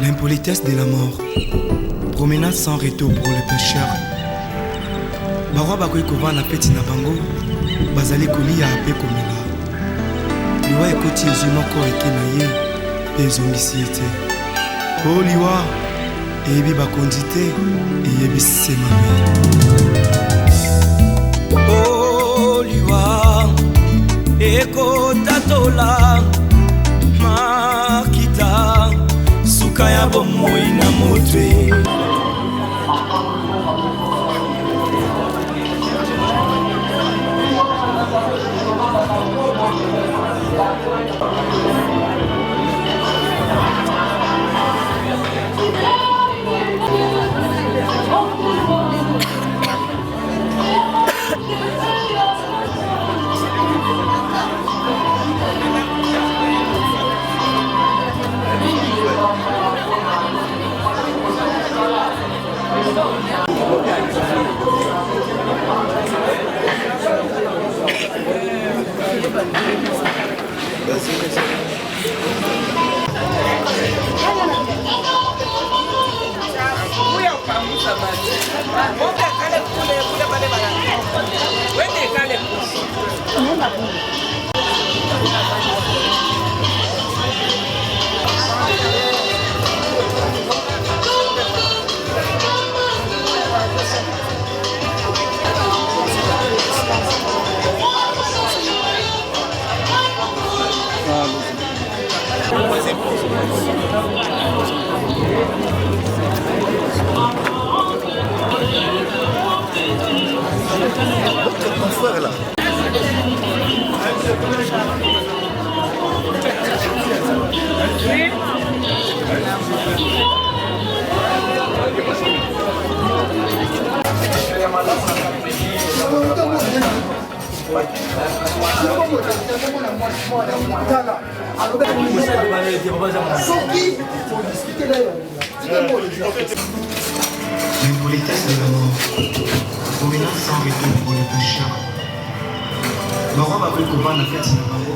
L'impolitesse de la mort. Promenade sans retour pour les pécheurs. Barwa bakoki kovanda peti na bango bazali kolia ape komela. Liwa ekoti ezwi moko eke na ye mpe ezongisi ye te. O liwa eyebi bakonzi te eyebisi mabe. O liwa ekotatola makita suka ya bomoi na motwe. Mon frère là. L'impolitesse de la mort. Promenade sans retour pour les pécheurs. Barwa bakoki kovanda peti na bango.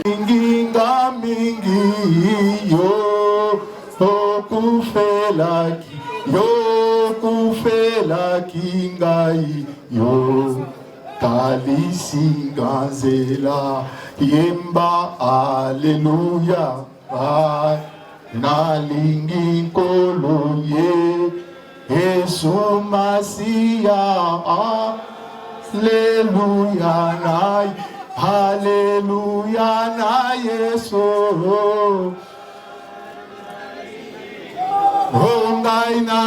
Minginga mingi yo kufela kingai yo talisinga nzela yemba aleluya nalingi nkolo ye Yesu Masiya aleluya na haleluya na Yesu ngai na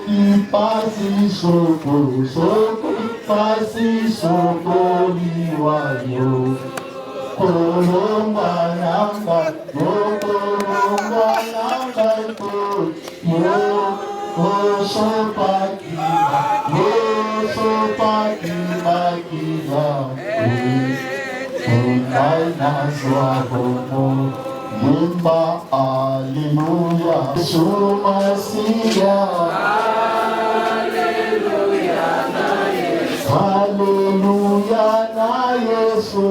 ipasi soko liwanyo kolomba nanga Yemba aleluya Yesu Masiya haleluya na Yesu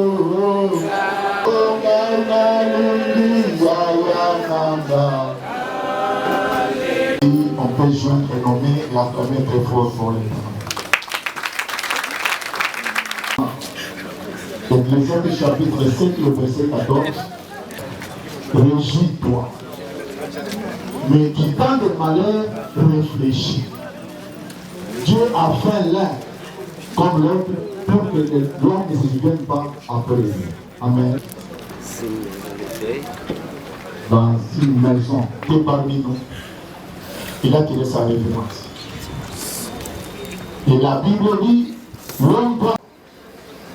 on peut joindre et nommer la famille très forte pour les Ecclésiaste chapitre 7, le verset 14. Réjouis-toi. Mais qui tant de malheur réfléchit. Dieu a fait l'un comme l'autre pour que l'homme ne se souvienne pas après lui. Amen. Dans une maison qui est parmi nous, il a tiré sa référence. Et la Bible dit, l'homme doit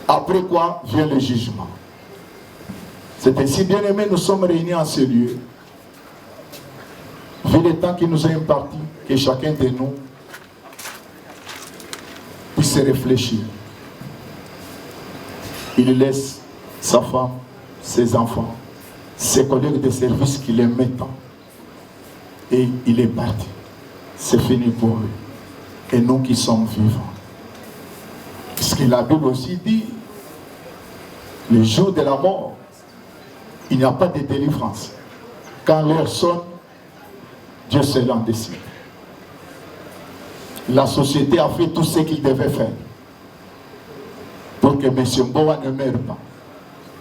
Après quoi vient le jugement. C'est ainsi, bien aimé, nous sommes réunis en ce lieu. Vu le temps qui nous est imparti, que chacun de nous puisse réfléchir. Il laisse sa femme, ses enfants, ses collègues de service qui l'aimaient tant. Et il est parti. C'est fini pour eux. Et nous qui sommes vivants. Puisque la Bible aussi dit, le jour de la mort, il n'y a pas de délivrance. Quand l'heure sonne, Dieu seul en décide. La société a fait tout ce qu'il devait faire pour que M. Mbowa ne meure pas.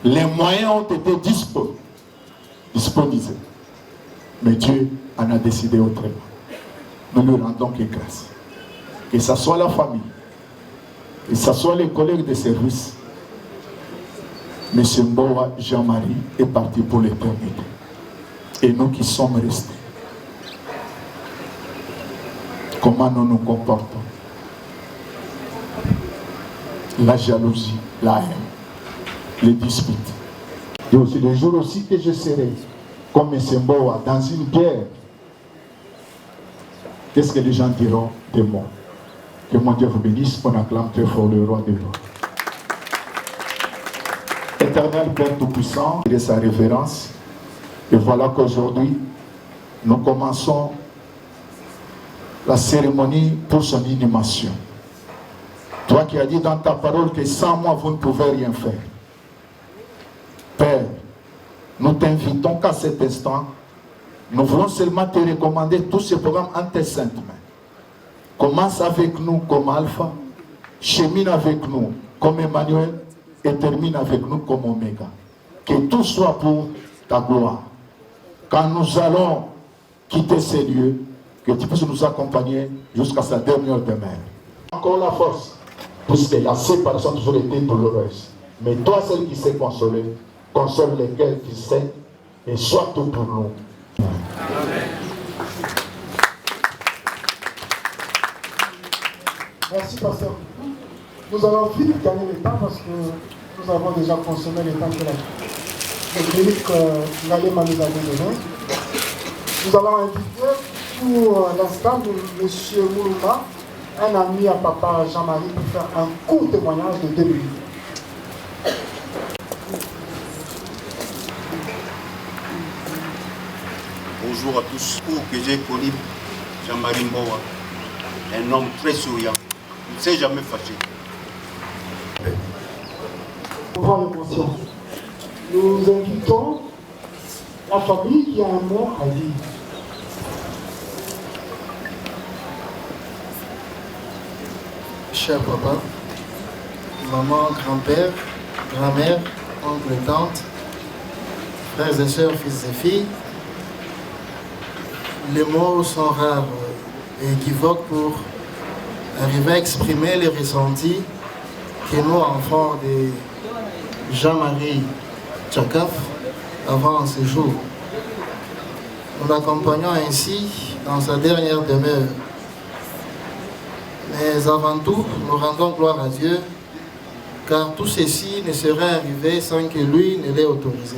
Les moyens ont été disponibles. Mais Dieu en a décidé autrement. Nous lui rendons que grâce. Que ce soit la famille, que ce soit les collègues de service, M. Mbowa Jean-Marie est parti pour l'éternité. Et nous qui sommes restés, comment nous nous comportons? La jalousie, la haine, les disputes. Et aussi le jour aussi que je serai comme M. Mbowa dans une guerre, qu'est-ce que les gens diront de moi? Que mon Dieu vous bénisse, on acclame très fort le roi des rois. Éternel Père Tout-Puissant, il est sa révérence. Et voilà qu'aujourd'hui, nous commençons la cérémonie pour son inhumation. Toi qui as dit dans ta parole que sans moi vous ne pouvez rien faire. Père, nous t'invitons qu'à cet instant, nous voulons seulement te recommander tout ce programme en tes saintes mains. Commence avec nous comme Alpha, chemine avec nous comme Emmanuel et termine avec nous comme Oméga. Que tout soit pour ta gloire. Quand nous allons quitter ces lieux, que tu puisses nous accompagner jusqu'à sa dernière demeure. Encore la force, puisque la séparation a toujours été douloureuse. Mais toi, celle qui s'est consolée, console lesquels qui sait, et sois tout pour nous. Amen. Merci, pasteur. Nous allons vite gagner le temps parce que nous avons déjà consommé le temps que la clinique Ngalema nous avait donné. Nous allons inviter pour l'instant M. Moulouma, un ami à papa Jean-Marie, pour faire un court témoignage de 2 minutes. Bonjour à tous. Pour que j'ai connu Jean-Marie Mbowa, un homme très souriant, il ne s'est jamais fâché. Prends l'émotion. Nous invitons la famille qui a un mot à dire. Cher papa, maman, grand-père, grand-mère, oncle et tante, frères et sœurs, fils et filles, les mots sont rares et équivoques pour arriver à exprimer les ressentis que nous, enfants de Jean-Marie Tchakaf, avant ce jour. Nous l'accompagnons ainsi dans sa dernière demeure. Mais avant tout, nous rendons gloire à Dieu, car tout ceci ne serait arrivé sans que lui ne l'ait autorisé.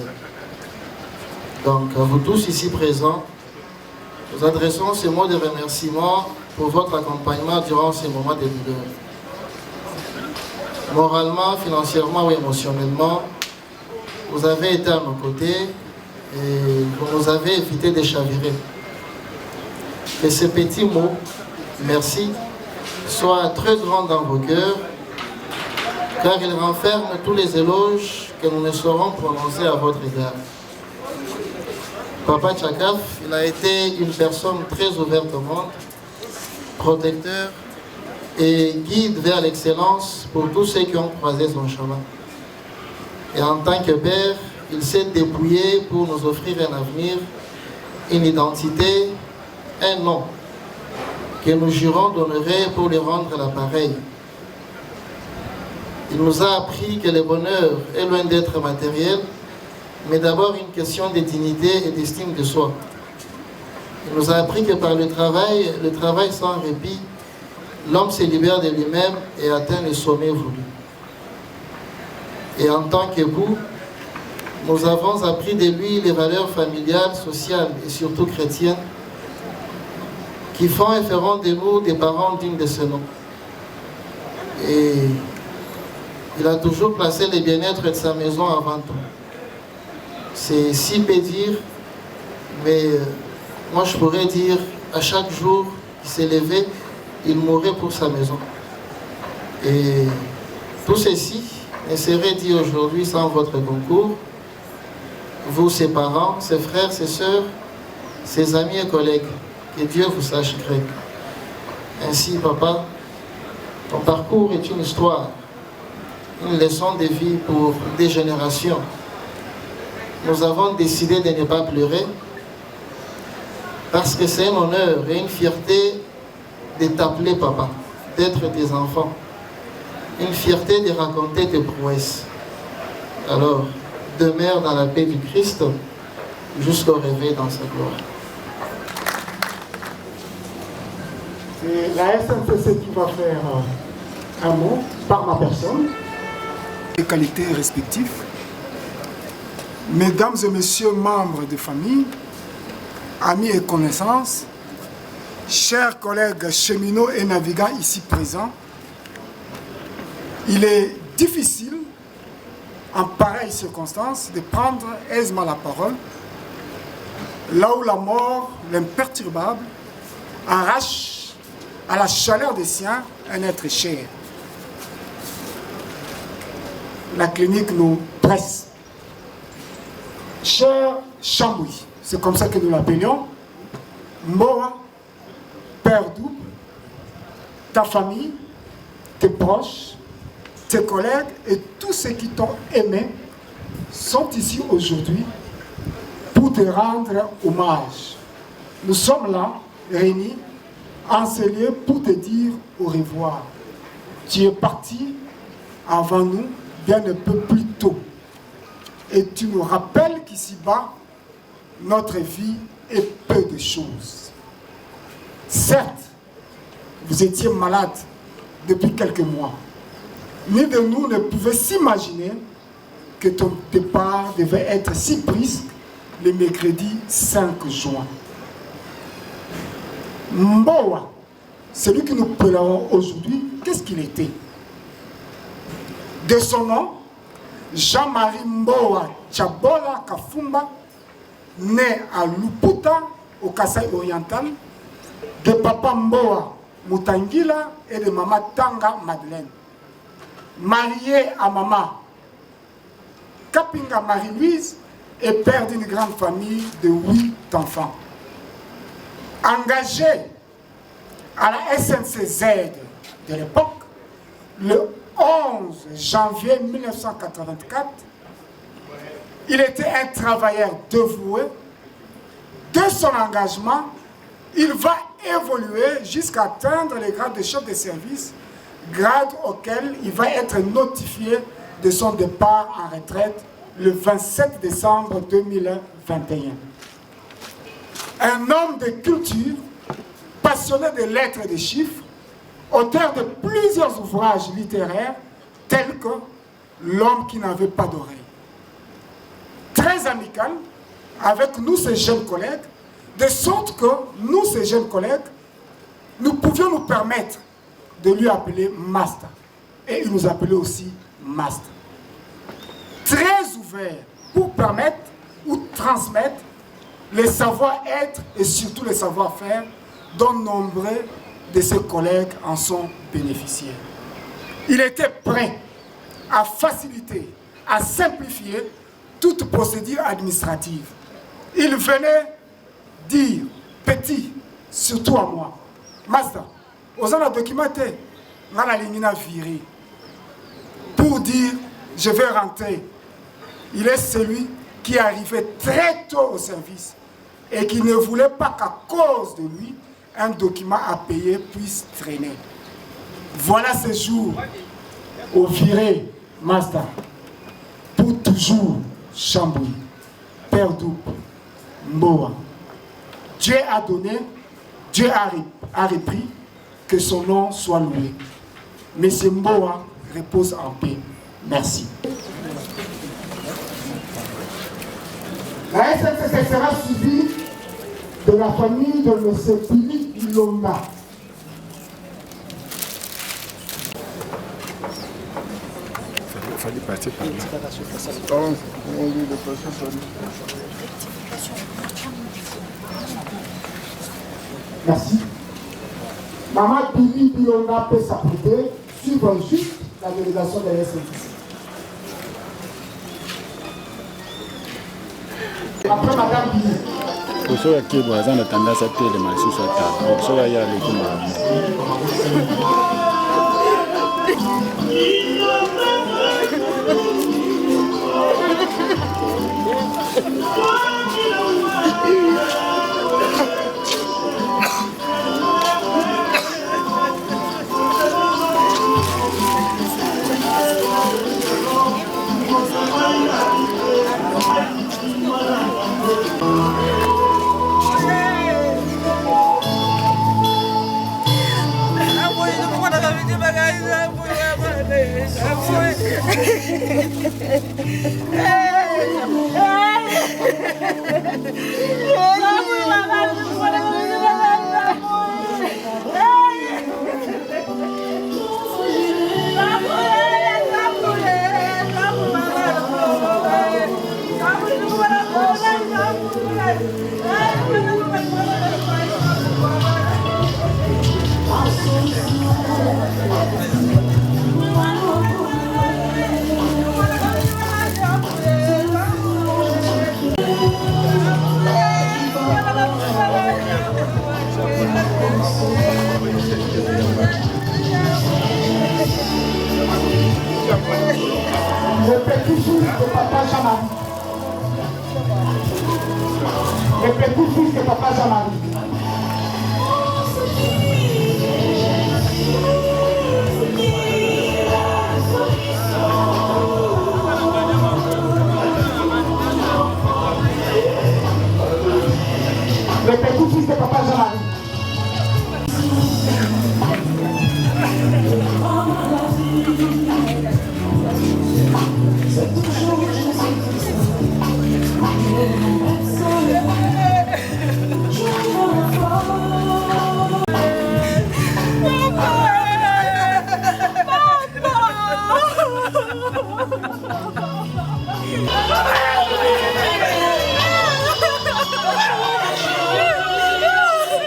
Donc, à vous tous ici présents, nous adressons ces mots de remerciement pour votre accompagnement durant ces moments de douleur. Moralement, financièrement ou émotionnellement, vous avez été à nos côtés et vous nous avez évité de chavirer. Que ces petits mots, merci, soient très grands dans vos cœurs, car ils renferment tous les éloges que nous ne saurons prononcer à votre égard. Papa Tchakaf, il a été une personne très ouverte au monde, protecteur et guide vers l'excellence pour tous ceux qui ont croisé son chemin. Et en tant que père, il s'est dépouillé pour nous offrir un avenir, une identité, un nom, que nous jurons d'honorer pour lui rendre l'appareil. Il nous a appris que le bonheur est loin d'être matériel, mais d'abord une question de dignité et d'estime de soi. Il nous a appris que par le travail sans répit, l'homme se libère de lui-même et atteint le sommet voulu. Et en tant qu'époux, nous avons appris de lui les valeurs familiales, sociales et surtout chrétiennes qui font et feront de nous des parents dignes de ce nom. Et il a toujours placé le bien-être de sa maison avant tout. C'est si peu dire, mais moi je pourrais dire à chaque jour qu'il s'est levé, il mourait pour sa maison. Et tout ceci ne serait dit aujourd'hui sans votre concours. Vous, ses parents, ses frères, ses sœurs, ses amis et collègues, que Dieu vous sache gré. Ainsi, papa, ton parcours est une histoire, une leçon de vie pour des générations. Nous avons décidé de ne pas pleurer parce que c'est un honneur et une fierté de t'appeler papa, d'être tes enfants. Une fierté de raconter tes prouesses. Alors, demeure dans la paix du Christ jusqu'au réveil dans sa gloire. C'est la SNCC qui va faire un mot par ma personne. Les qualités respectives. Mesdames et messieurs membres de famille, amis et connaissances, chers collègues cheminots et navigants ici présents, il est difficile, en pareille circonstance, de prendre aisément la parole, là où la mort, l'imperturbable, arrache à la chaleur des siens un être cher. La clinique nous presse. Cher Chambouy, c'est comme ça que nous l'appelions, Mboa, Père Double, ta famille, tes proches, tes collègues et tous ceux qui t'ont aimé sont ici aujourd'hui pour te rendre hommage. Nous sommes là, réunis, en ce lieu pour te dire au revoir. Tu es parti avant nous bien un peu plus tôt. Et tu nous rappelles qu'ici-bas, notre vie est peu de choses. Certes, vous étiez malade depuis quelques mois. Ni de nous ne pouvait s'imaginer que ton départ devait être si brusque le mercredi 5 juin. Mboa, celui que nous parlons aujourd'hui, qu'est-ce qu'il était? De son nom, Jean-Marie Mboa Tchabola Kafumba, né à Luputa, au Kasaï oriental, de papa Mboa Mutangila et de maman Tanga Madeleine. Marié à maman Kapinga Marie-Louise et père d'une grande famille de 8 enfants. Engagé à la SNCZ de l'époque, le 11 janvier 1984, il était un travailleur dévoué. De son engagement, il va évoluer jusqu'à atteindre le grade de chef de service, grade auquel il va être notifié de son départ en retraite le 27 décembre 2021. Un homme de culture, passionné de lettres et de chiffres, auteur de plusieurs ouvrages littéraires tels que L'homme qui n'avait pas d'oreille. Très amical avec nous, ces jeunes collègues, de sorte que nous, ces jeunes collègues, nous pouvions nous permettre de lui appeler Master. Et il nous appelait aussi Master. Très ouvert pour permettre ou transmettre les savoir-être et surtout les savoir-faire dont nombreux de ses collègues en sont bénéficiaires. Il était prêt à faciliter, à simplifier toute procédure administrative. Il venait dire, petit, surtout à moi, Master, aux gens documenté, on a la viré pour dire, je vais rentrer. Il est celui qui arrivait très tôt au service et qui ne voulait pas qu'à cause de lui, un document à payer puisse traîner. Voilà ce jour au viré, Master, pour toujours Chambouy, Père Double, Mboa. Dieu a donné, Dieu a repris, que son nom soit loué. Mais ce Mboa repose en paix. Merci. La SNCC sera suivie de la famille de M. Billy Ilonga. Il fallait passer par là. Merci. Maman Billy Ilonga peut s'apprêter, suivre juste la délégation de la SNCC. Après Madame Billy. Osoya Kebo aza na tendance atelema lisusu ata osoya ya aleki mabi. Le petit-fils de Papa Jean-Marie. Le petit-fils de Papa Jean-Marie. Le petit-fils de Papa Jean-Marie.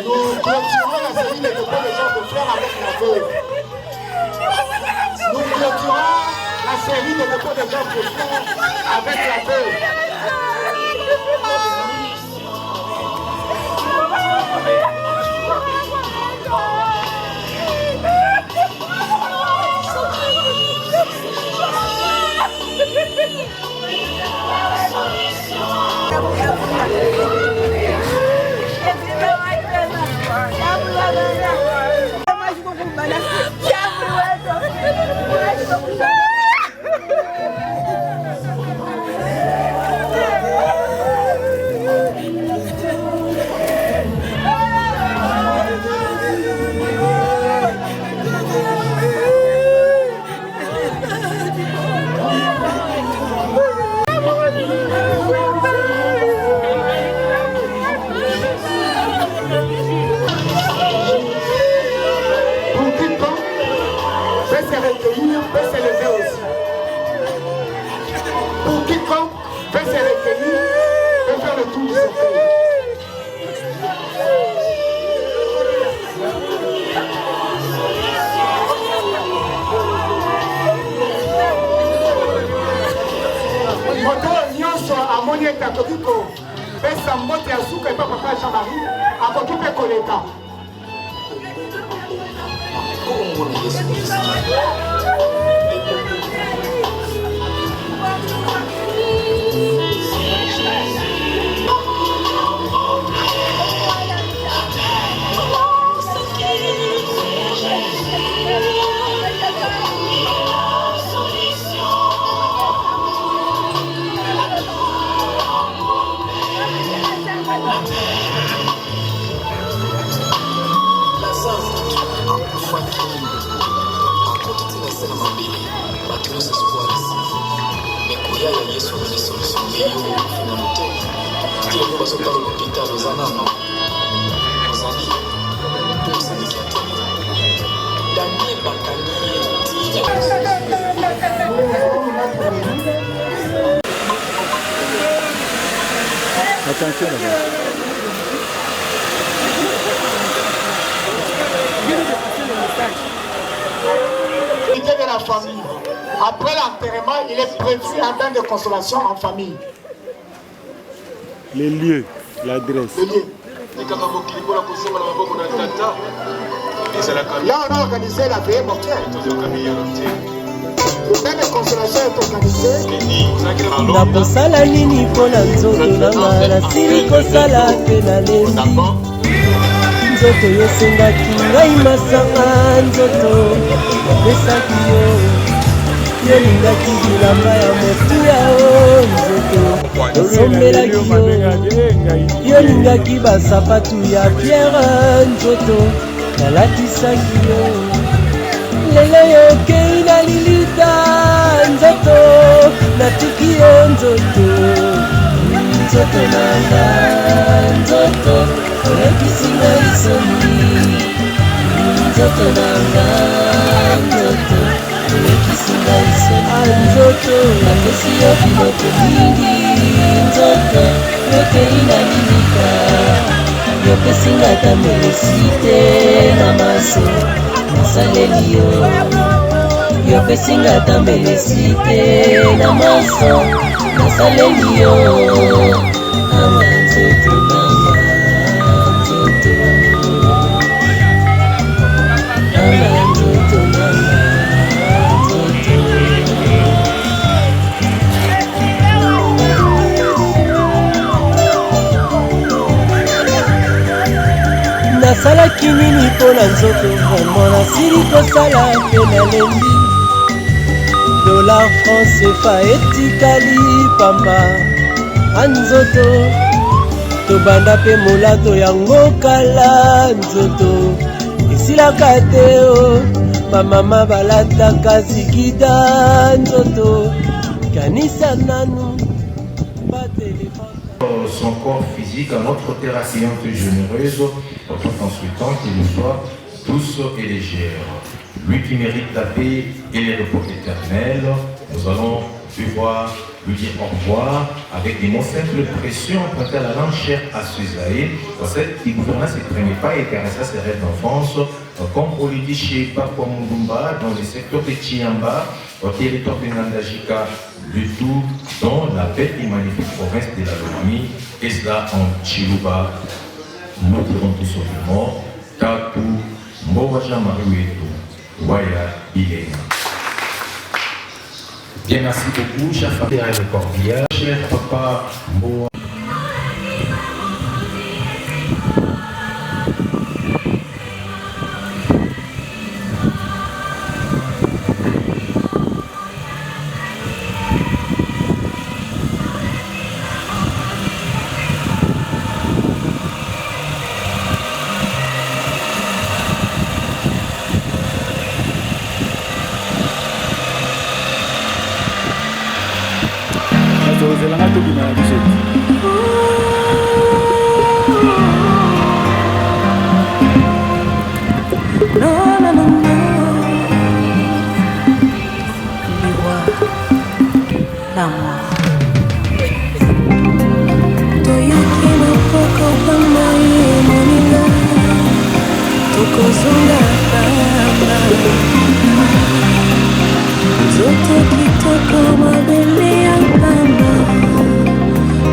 Nous clôturons la série de dépôt de gens pour faire avec la veuve. pesa mbote ya suka epa papa Jean-Marie akoki mpe koleka. Bato nyonso espoir y a sur les solutions finalité. Qui est passé par l'hôpital aux ananas, aux amis, tous les indicatifs. Daniel Attention là-bas. De la famille. Après l'enterrement, il est prévu un bain de consolation en famille. Les lieux, l'adresse. Les lieux. Là, on a organisé la veillée mortuaire. Le bain de consolation est organisé. nakosala nini mpo na nzoto nanga nasili kosala mpe nalembi nzoto yosengaki ngai masanga nzoto opesaki yo yolingaki bilamba ya motuya o nzoto osombelaki yo yolingaki basapatu ya pierre nzoto nalatisaki yo lelo yokei na lilita nzoto natuki yo nzoto nzoto nanga nzoto oyekisi ngai soni nzoto nanga nzoto oyekisi ngai soni nzoto napesi yo biloko mingi nzoto yokei na lilita yopesi ngai ata melesi te na maso nasaleli yo yopesi ngai ata melesi te na maso nasaleli yo anga nzoto nanga nzoto anga nzoto nanga nzoto nasalaki nini mpo na nzoto vraimen nasili kosala mpe nalembi dollar france efa etikali pamba anzoto tobanda mpe molato yango kala nzoto esilaka te o bamama balataka zikida nzoto kanisa nanu batelefone son corps physique à notre terre accueillante et généreuse, tout en souhaitant qu'il soit douce et légère. Lui qui mérite la paix et les repos éternels, nous allons pouvoir lui dire au revoir avec des mots simples, précieux, empruntés à la langue chère à Suzaï. Celle qui gouverna ses premiers pas et caressa ses rêves d'enfance, comme on lui dit chez Papua Mugumba, dans le secteur de Chiamba, au territoire de Nandajika, du tout dans la belle et magnifique province de la Lomami, et cela en Chiluba. Nous dirons tout simplement Tatu Mbowaja Mariouetou Waya Ilena. Bien, merci beaucoup, chers frères et cordial, cher papa Mbowa. ozelanga tobima na biso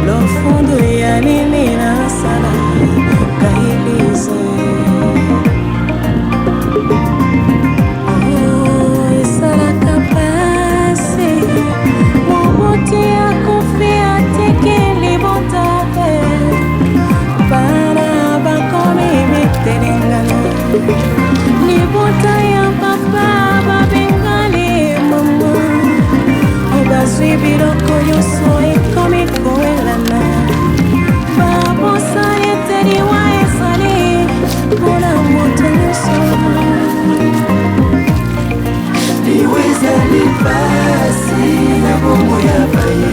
l'enfant de Yanini na sala kailize esalaka pasi momoti akofi atiki libota pe bana bakomi mitelengana libota ya papa babengali mama obazwi biloko nyonso ekomi koelana babosani eteliwa ezali mpona moto nyonso liwe ezali pasi na bongo ya baye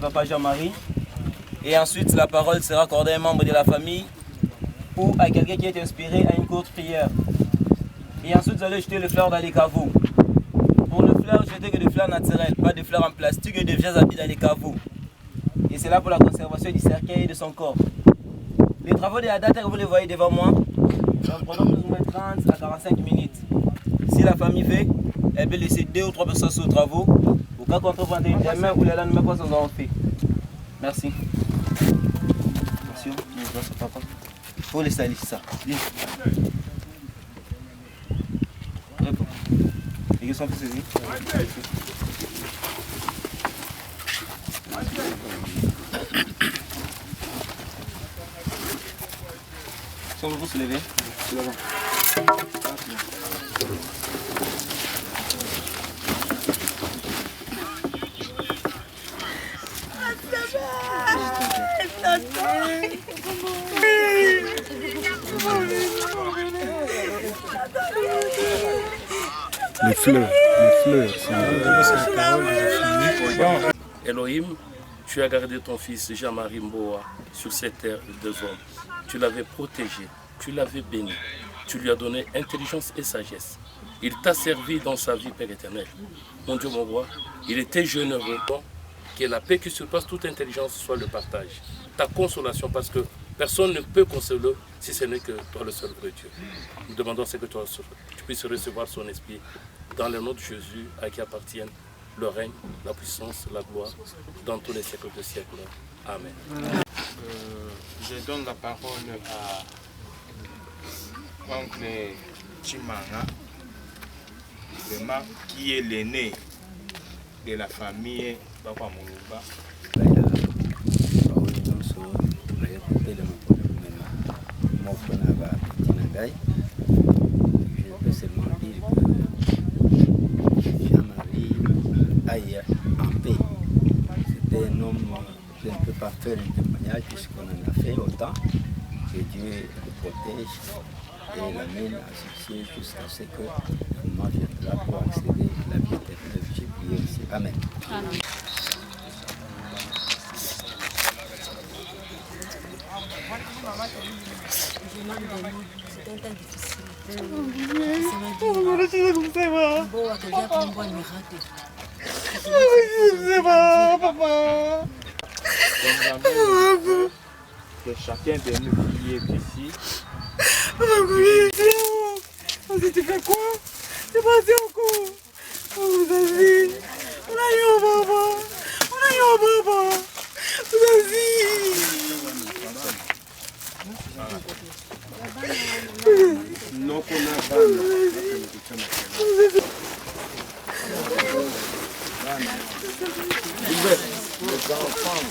papa Jean-Marie. Et ensuite, la parole sera accordée à un membre de la famille ou à quelqu'un qui est inspiré à une courte prière. Et ensuite, vous allez jeter les fleurs dans les caveaux. Pour le fleur, jetez que des fleurs naturelles, pas des fleurs en plastique et des vieux habits dans les caveaux. Et c'est là pour la conservation du cercueil et de son corps. Les travaux de la date, vous les voyez devant moi, donc pendant plus ou moins 30 à 45 minutes. Si la famille veut, elle peut laisser 2 ou 3 personnes sur les travaux. Au cas contre une demain ou les lendemain, quoi ça nous fait. Merci. Attention, je vois ce papa. Il faut les salir ça. Viens. Réponds. Les gars sont plus saisis. Si on veut se lever, c'est là-bas. Les fleurs. Elohim, tu as gardé ton fils Jean-Marie Mboa sur cette terre de deux hommes. Tu l'avais protégé, tu l'avais béni, tu lui as donné intelligence et sagesse. Il t'a servi dans sa vie, Père éternel. Mon Dieu, mon roi, il était généreux. Que la paix qui surpasse toute intelligence soit le partage. Ta consolation, parce que personne ne peut consoler si ce n'est que toi le seul vrai Dieu. Nous demandons que toi, tu puisses recevoir son esprit dans le nom de Jésus, à qui appartiennent le règne, la puissance, la gloire, dans tous les siècles de siècles. Amen. Je donne la parole à oncle Chimanga, vraiment, qui est l'aîné de la famille Papa Moulouba. Je peux seulement dire que Jean-Marie aille en paix. C'était un homme, je ne peux pas faire un témoignage puisqu'on en a fait autant. Que Dieu le protège et l'amène à succès jusqu'à ce que moi viendra pour accéder à la vie éternelle. J'ai prié ici. Amen. Amen. C'était un temps difficile. Que chacun de nous qui est ici. Tu fais quoi? C'est passé encore. Oh, vous avez. On a eu un papa. Vous avez. Non, qu'on a les enfants.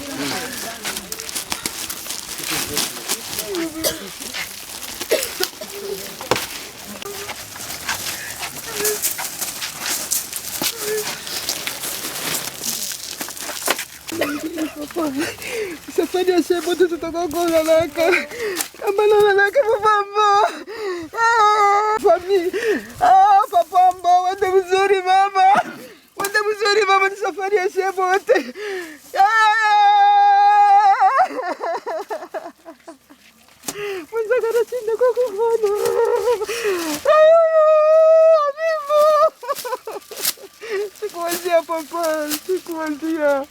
Safari ya shepo tutatoka kwa laka. Kama laka papa. Famille. Papa mbo, wende mzuri mama. Wende mzuri mama, ni safari ya shepo wote. Mwanza kana chinda kwa kufana. Sikuwazia papa, sikuwazia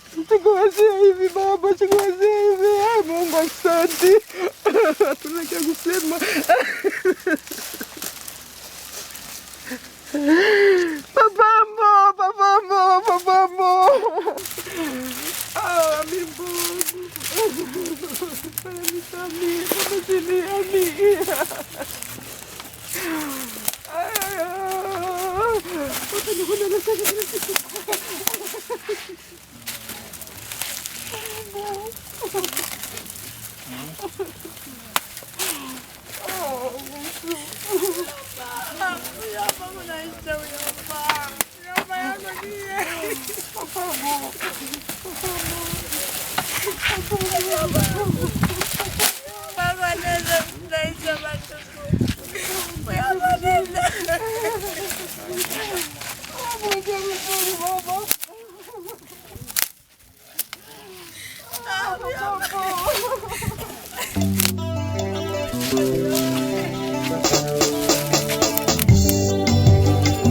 hivi baba, sikuwazia hivi. Mungu asante. Tunakia kusema. Papambo. Mimbo.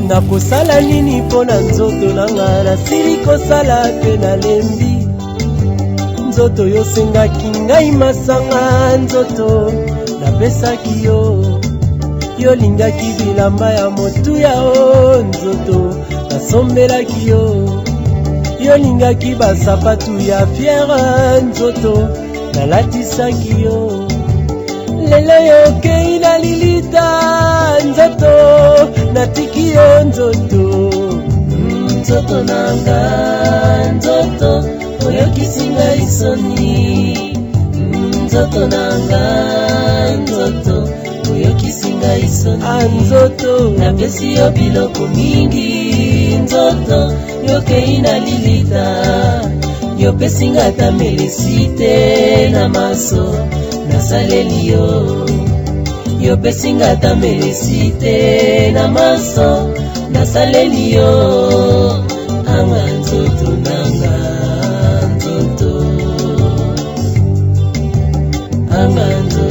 nakosala nini mpo na nzoto nanga nasili kosala mpe nalembi nzoto yosengaki ngai masanga nzoto napesaki yo yolingaki bilamba ya motuya o nzoto nasombelaki yo yolingaki basapatu ya fiere nzoto nalatisaki yo lelo yokei na lilita nzoto natiki yo nzoto nzoto nanga nzoto oyokisi ngai soni nzoto nanga nzoto oyokisi ngai soni nzoto napesi yo biloko mingi nzoto yokei na lilita yopesi nga ata melesi te na maso nasaleli yo yopesi nga ata melesi te na maso nasaleli yo anga nzoto nanga nzoto anga nzoto